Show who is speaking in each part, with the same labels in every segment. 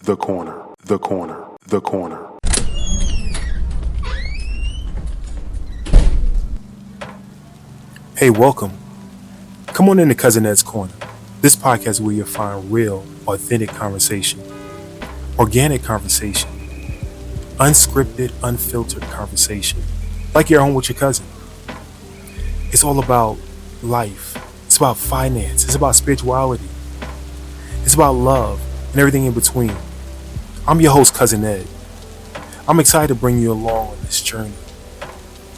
Speaker 1: The corner, the corner, the corner.
Speaker 2: Hey, welcome. Come on into Cousin Ed's Corner. This podcast is where you'll find real, authentic conversation, organic conversation, unscripted, unfiltered conversation, like you're home with your cousin. It's all about life. It's about finance. It's about spirituality. It's about love and everything in between. I'm your host, Cousin Ed. I'm excited to bring you along on this journey.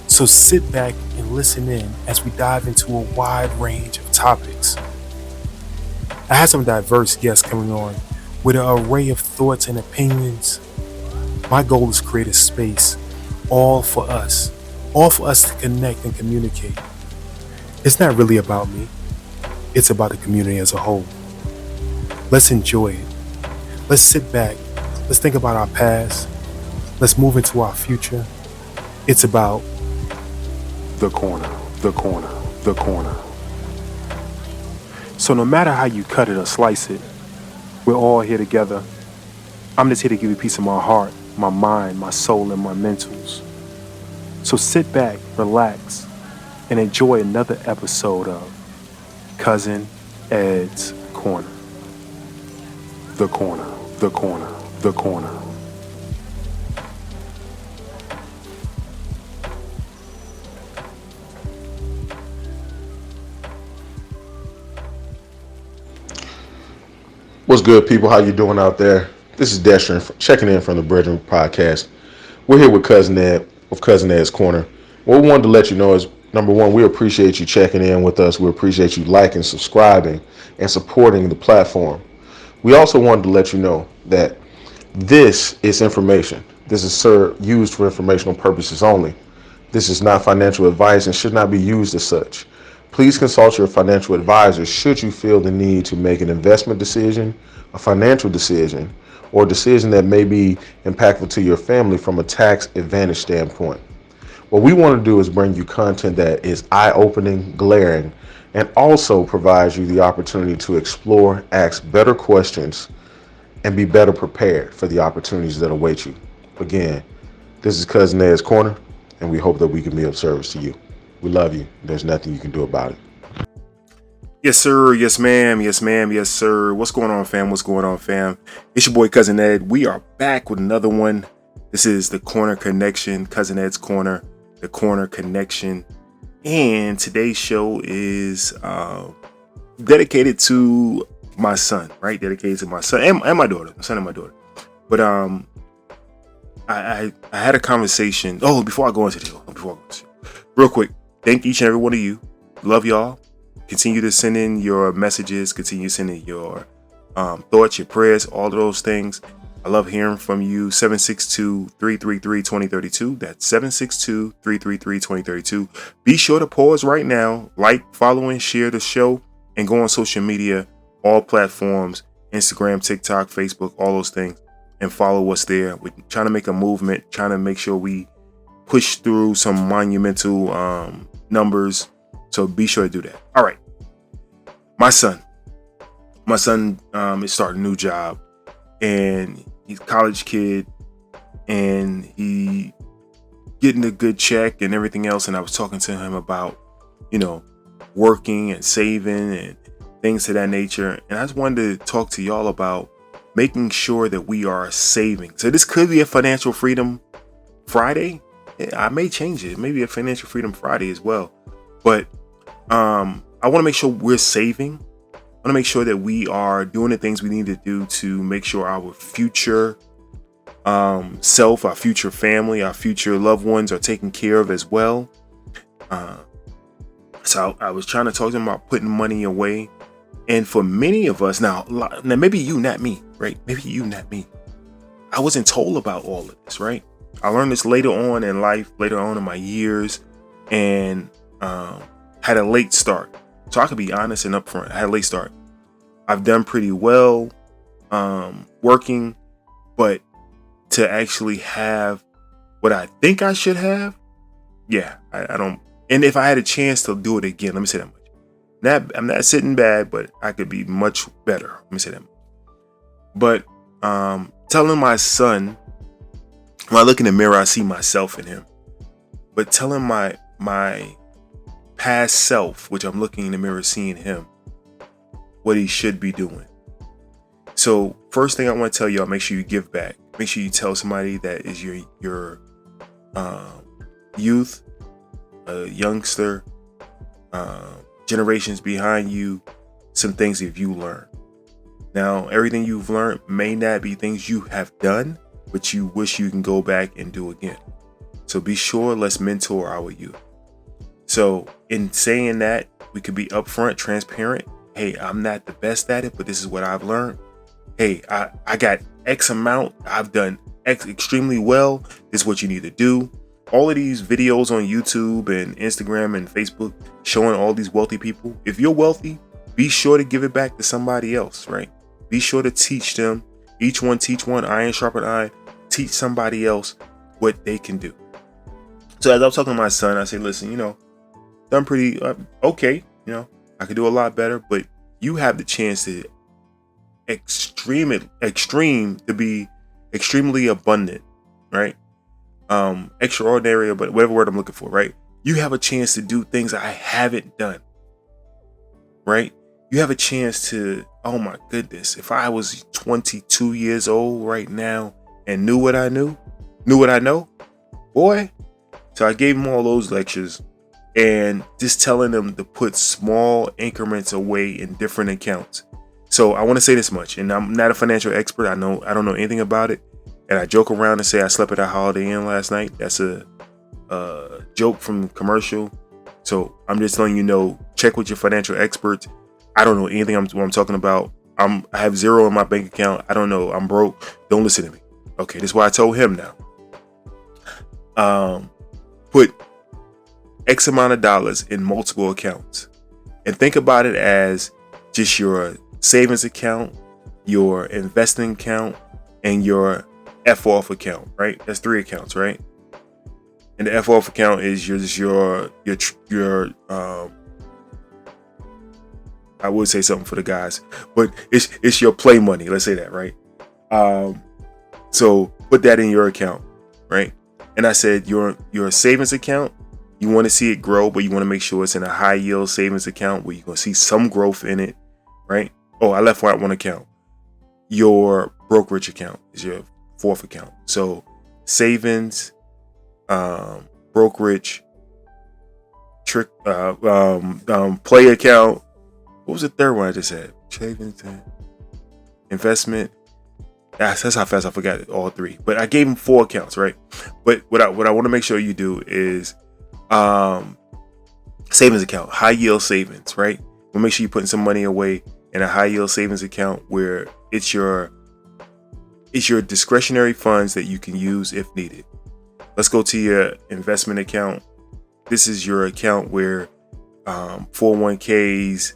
Speaker 2: So sit back and listen in as we dive into a wide range of topics. I have some diverse guests coming on with an array of thoughts and opinions. My goal is to create a space all for us to connect and communicate. It's not really about me. It's about the community as a whole. Let's enjoy it. Let's sit back. Let's think about our past. Let's move into our future. It's about
Speaker 1: the corner, the corner, the corner. So no matter how you cut it or slice it, we're all here together. I'm just here to give you a piece of my heart, my mind, my soul, and my mentals. So sit back, relax, and enjoy another episode of Cousin Ed's Corner. The corner, the corner, the corner.
Speaker 3: What's good, people? How you doing out there? This is Destrin checking in from the Brethren Podcast. We're here with Cousin Ed, with Cousin Ed's Corner. What we wanted to let you know is, number one, we appreciate you checking in with us. We appreciate you liking, subscribing, and supporting the platform. We also wanted to let you know that this is information. This is used for informational purposes only. This is not financial advice and should not be used as such. Please consult your financial advisor should you feel the need to make an investment decision, a financial decision, or a decision that may be impactful to your family from a tax advantage standpoint. What we want to do is bring you content that is eye-opening, glaring, and also provides you the opportunity to explore, ask better questions, and be better prepared for the opportunities that await you. Again, this is Cousin Ed's Corner, and we hope that we can be of service to you. We love you. There's nothing you can do about it.
Speaker 2: Yes, sir. Yes, ma'am. Yes, ma'am. Yes, sir. What's going on, fam? What's going on, fam? It's your boy, Cousin Ed. We are back with another one. This is the Corner Connection, Cousin Ed's Corner, the Corner Connection. And today's show is dedicated to my son, right? Dedicated to my son and my daughter, my son and my daughter. But I had a conversation. Oh, before I go into the real quick, thank each and every one of you. Love y'all. Continue to send in your messages. Continue sending your thoughts, your prayers, all of those things. I love hearing from you. 762-333-2032. That's 762-333-2032. Be sure to pause right now. Like, follow, and share the show. And go on social media, all platforms, Instagram, TikTok, Facebook, all those things. And follow us there. We're trying to make a movement. Trying to make sure we push through some monumental numbers. So be sure to do that. All right. My son is starting a new job, and he's a college kid, and he getting a good check and everything else. And I was talking to him about, working and saving and things of that nature. And I just wanted to talk to y'all about making sure that we are saving. So this could be a Financial Freedom Friday. I may change it. Maybe a Financial Freedom Friday as well. But I want to make sure we're saving. I want to make sure that we are doing the things we need to do to make sure our future self, our future family, our future loved ones are taken care of as well. So I was trying to talk to him about putting money away. And for many of us, now maybe you, not me, right? Maybe you, not me. I wasn't told about all of this, right? I learned this later on in life, later on in my years, and had a late start. So I could be honest and upfront. I had a late start. I've done pretty well working, but to actually have what I think I should have, I don't. And if I had a chance to do it again, let me say that much. I'm not sitting bad, but I could be much better. Let me say that much. But
Speaker 1: telling my son, when I look in the mirror, I see myself in him. But telling my past self, which I'm looking in the mirror, seeing him, what he should be doing. So first thing I want to tell y'all, make sure you give back. Make sure you tell somebody that is your youth, a youngster, generations behind you, some things that you learned. Now, everything you've learned may not be things you have done, but you wish you can go back and do again. So be sure, let's mentor our youth. So in saying that, we could be upfront, transparent. Hey, I'm not the best at it, but this is what I've learned. Hey, I got X amount. I've done X extremely well. This is what you need to do. All of these videos on YouTube and Instagram and Facebook showing all these wealthy people. If you're wealthy, be sure to give it back to somebody else, right? Be sure to teach them. Each one teach one, iron sharpen iron. Teach somebody else what they can do. So as I was talking to my son, I said, listen, done pretty okay. I could do a lot better, but you have the chance to extreme to be extremely abundant, right? Extraordinary, but whatever word I'm looking for, right? You have a chance to do things I haven't done, right? You have a chance to, oh my goodness, if I was 22 years old right now and knew what I know, boy. So I gave him all those lectures and just telling them to put small increments away in different accounts. So I want to say this much, and I'm not a financial expert. I don't know anything about it. And I joke around and say I slept at a Holiday Inn last night. That's a joke from the commercial. So I'm just letting you know, check with your financial experts. I don't know anything what I'm talking about. I have zero in my bank account. I don't know. I'm broke. Don't listen to me. Okay, this is why I told him now. Put X amount of dollars in multiple accounts. And think about it as just your savings account, your investing account, and your F-off account, right? That's 3 accounts, right? And the F-off account is your I would say something for the guys, but it's your play money. Let's say that, right? So put that in your account, right? And I said your savings account, you want to see it grow, but you want to make sure it's in a high yield savings account where you're going to see some growth in it, right? Oh, I left out one account. Your brokerage account is your 4th account. So savings, brokerage, play account. What was the third one I just said? Savings, investment. That's how fast I forgot it, all 3. But I gave him 4 accounts, right? But what I want to make sure you do is savings account, high yield savings, right? We'll make sure you're putting some money away in a high yield savings account where it's your discretionary funds that you can use if needed. Let's go to your investment account. This is your account where 401ks,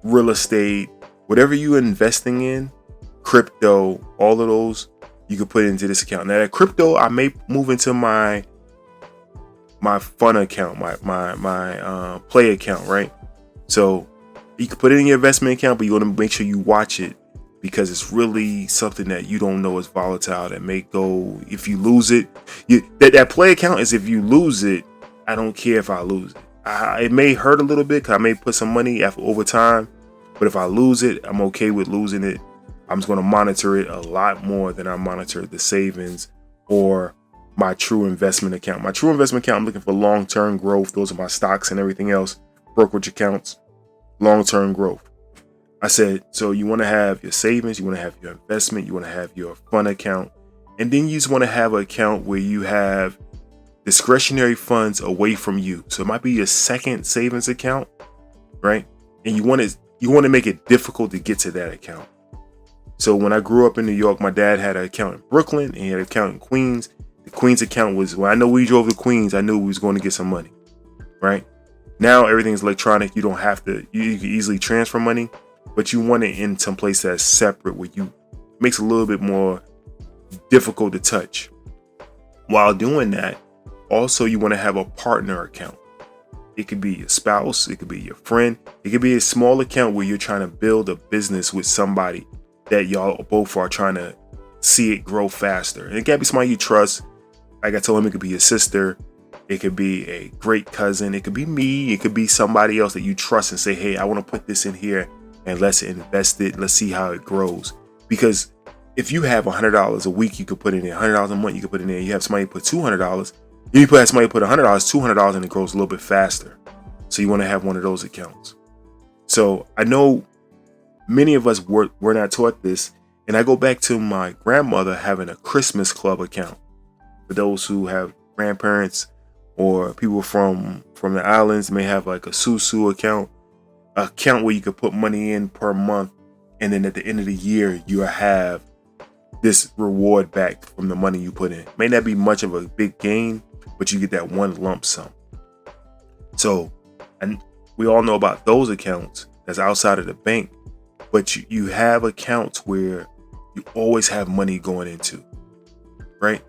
Speaker 1: real estate, whatever you're investing in, crypto, all of those you can put into this account. Now that crypto, I may move into my fun account, my play account, right? So you can put it in your investment account, but you want to make sure you watch it because it's really something that you don't know is volatile that may go, if you lose it, that play account is, if you lose it, I don't care if I lose it. It may hurt a little bit because I may put some money over time, but if I lose it, I'm okay with losing it. I'm just going to monitor it a lot more than I monitor the savings or my true investment account. My true investment account, I'm looking for long-term growth. Those are my stocks and everything else. Brokerage accounts, long-term growth. I said, so you want to have your savings, you want to have your investment, you want to have your fun account, and then you just want to have an account where you have discretionary funds away from you. So it might be your second savings account, right? And you want to make it difficult to get to that account. So when I grew up in New York, my dad had an account in Brooklyn and he had an account in Queens. The Queens account was, when I know we drove to Queens, I knew we was going to get some money, right? Now everything's electronic. You don't have to, you can easily transfer money, but you want it in some place that's separate where you makes it a little bit more difficult to touch. While doing that, also you want to have a partner account. It could be your spouse, it could be your friend, it could be a small account where you're trying to build a business with somebody that y'all both are trying to see it grow faster. And it can't be somebody you trust. Like I told him, it could be your sister, it could be a great cousin, it could be me, it could be somebody else that you trust and say, hey, I want to put this in here and let's invest it. Let's see how it grows. Because if you have $100 a week, you could put in there. $100 a month, you could put in there. You have somebody put $200. You have somebody put $100, $200, and it grows a little bit faster. So you want to have one of those accounts. So I know many of us were not taught this. And I go back to my grandmother having a Christmas club account. For those who have grandparents or people from the islands, may have like a Susu account where you could put money in per month. And then at the end of the year, you have this reward back from the money you put in. May not be much of a big gain, but you get that one lump sum. So, and we all know about those accounts that's outside of the bank, but you have accounts where you always have money going into, right?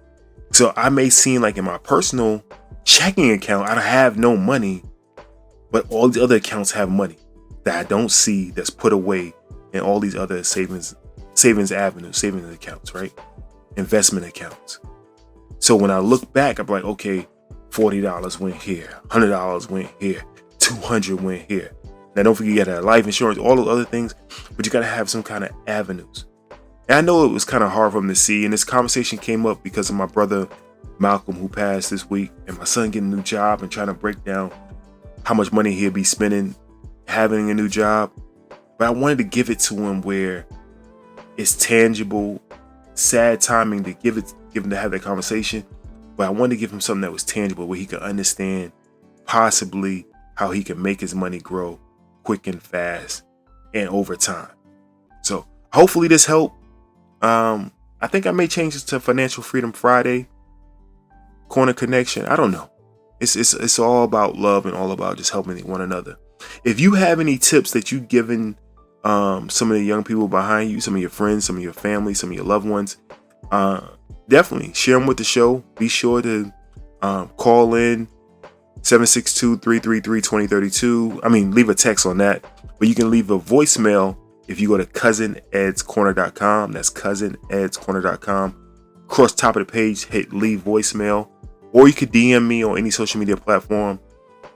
Speaker 1: So I may seem like in my personal checking account, I don't have no money, but all the other accounts have money that I don't see that's put away in all these other savings avenues, savings accounts, right? Investment accounts. So when I look back, I'm like, okay, $40 went here, $100 went here, $200 went here. Now don't forget you gotta have life insurance, all those other things, but you gotta have some kind of avenues. And I know it was kind of hard for him to see, and this conversation came up because of my brother Malcolm, who passed this week, and my son getting a new job and trying to break down how much money he'll be spending having a new job. But I wanted to give it to him where it's tangible. Sad timing to give him to have that conversation, but I wanted to give him something that was tangible where he could understand possibly how he can make his money grow quick and fast and over time. So hopefully this helped. I think I may change this to Financial Freedom Friday Corner Connection. I don't know. It's all about love and all about just helping one another. If you have any tips that you've given some of the young people behind you, some of your friends, some of your family, some of your loved ones, definitely share them with the show. Be sure to call in 762-333-2032. I mean, leave a text on that, but you can leave a voicemail if you go to cousinedscorner.com. That's cousinedscorner.com. Across the top of the page, hit leave voicemail, or you could DM me on any social media platform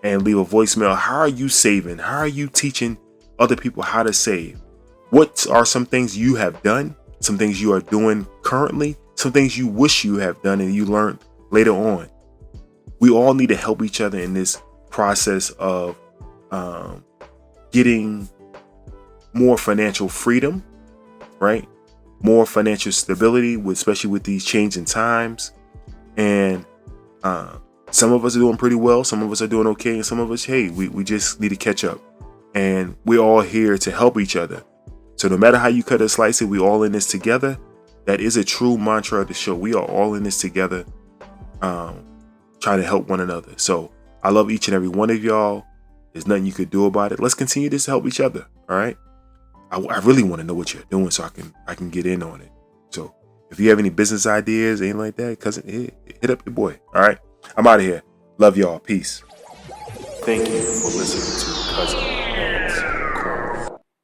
Speaker 1: and leave a voicemail. How are you saving? How are you teaching other people how to save? What are some things you have done? Some things you are doing currently? Some things you wish you have done and you learned later on? We all need to help each other in this process of getting more financial freedom, right? More financial stability, especially with these changing times. And some of us are doing pretty well. Some of us are doing okay. And some of us, hey, we just need to catch up. And we're all here to help each other. So no matter how you cut or slice it, we all in this together. That is a true mantra of the show. We are all in this together, trying to help one another. So I love each and every one of y'all. There's nothing you could do about it. Let's continue this to help each other. All right. I really want to know what you're doing so I can get in on it. So if you have any business ideas, anything like that, cousin, hit up your boy. All right. I'm out of here. Love y'all. Peace. Thank you for listening to Cousin.